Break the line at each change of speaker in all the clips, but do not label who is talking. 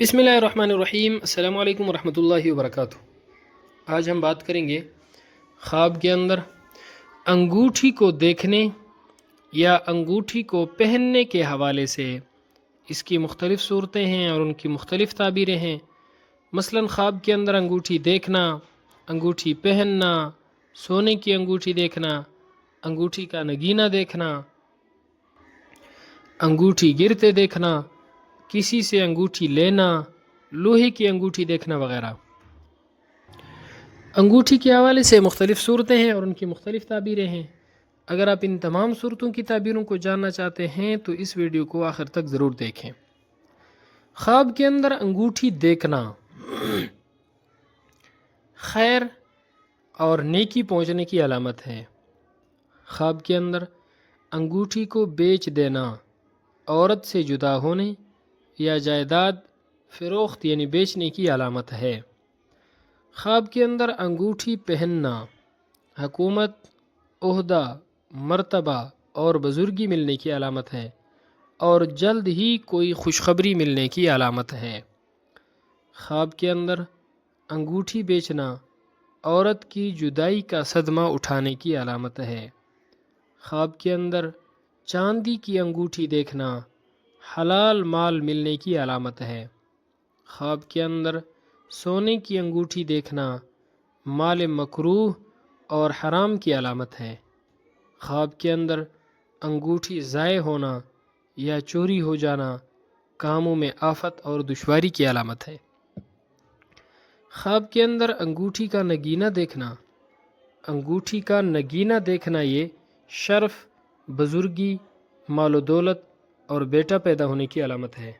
بسم اللہ الرحمن الرحیم۔ السلام علیکم ورحمۃ اللہ وبرکاتہ۔ آج ہم بات کریں گے خواب کے اندر انگوٹھی کو دیکھنے یا انگوٹھی کو پہننے کے حوالے سے۔ اس کی مختلف صورتیں ہیں اور ان کی مختلف تعبیریں ہیں۔ مثلا خواب کے اندر انگوٹھی دیکھنا، انگوٹھی پہننا، سونے کی انگوٹھی دیکھنا، انگوٹھی کا نگینہ دیکھنا، انگوٹھی گرتے دیکھنا، کسی سے انگوٹھی لینا، لوہے کی انگوٹھی دیکھنا وغیرہ۔ انگوٹھی کے حوالے سے مختلف صورتیں ہیں اور ان کی مختلف تعبیریں ہیں۔ اگر آپ ان تمام صورتوں کی تعبیروں کو جاننا چاہتے ہیں تو اس ویڈیو کو آخر تک ضرور دیکھیں۔ خواب کے اندر انگوٹھی دیکھنا خیر اور نیکی پہنچنے کی علامت ہے۔ خواب کے اندر انگوٹھی کو بیچ دینا عورت سے جدا ہونے یا جائیداد فروخت یعنی بیچنے کی علامت ہے۔ خواب کے اندر انگوٹھی پہننا حکومت، عہدہ، مرتبہ اور بزرگی ملنے کی علامت ہے اور جلد ہی کوئی خوشخبری ملنے کی علامت ہے۔ خواب کے اندر انگوٹھی بیچنا عورت کی جدائی کا صدمہ اٹھانے کی علامت ہے۔ خواب کے اندر چاندی کی انگوٹھی دیکھنا حلال مال ملنے کی علامت ہے۔ خواب کے اندر سونے کی انگوٹھی دیکھنا مال مکروہ اور حرام کی علامت ہے۔ خواب کے اندر انگوٹھی ضائع ہونا یا چوری ہو جانا کاموں میں آفت اور دشواری کی علامت ہے۔ خواب کے اندر انگوٹھی کا نگینہ دیکھنا، انگوٹھی کا نگینہ دیکھنا یہ شرف، بزرگی، مال و دولت اور بیٹا پیدا ہونے کی علامت ہے۔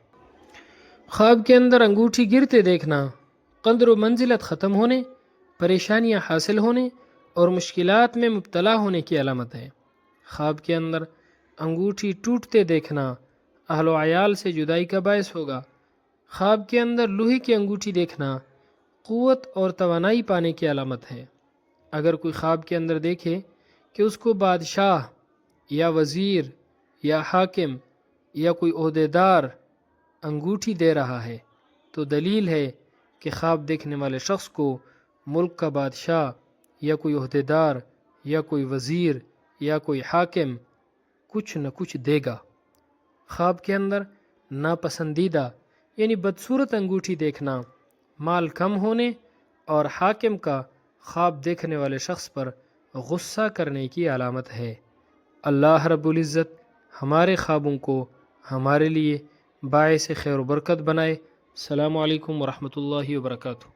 خواب کے اندر انگوٹھی گرتے دیکھنا قدر و منزلت ختم ہونے، پریشانیاں حاصل ہونے اور مشکلات میں مبتلا ہونے کی علامت ہے۔ خواب کے اندر انگوٹھی ٹوٹتے دیکھنا اہل و عیال سے جدائی کا باعث ہوگا۔ خواب کے اندر لوہے کی انگوٹھی دیکھنا قوت اور توانائی پانے کی علامت ہے۔ اگر کوئی خواب کے اندر دیکھے کہ اس کو بادشاہ یا وزیر یا حاکم یا کوئی عہدیدار انگوٹھی دے رہا ہے تو دلیل ہے کہ خواب دیکھنے والے شخص کو ملک کا بادشاہ یا کوئی عہدیدار یا کوئی وزیر یا کوئی حاکم کچھ نہ کچھ دے گا۔ خواب کے اندر ناپسندیدہ یعنی بدصورت انگوٹھی دیکھنا مال کم ہونے اور حاکم کا خواب دیکھنے والے شخص پر غصہ کرنے کی علامت ہے۔ اللہ رب العزت ہمارے خوابوں کو ہمارے لیے باعث خیر و برکت بنائے۔ السلام علیکم ورحمۃ اللہ وبرکاتہ۔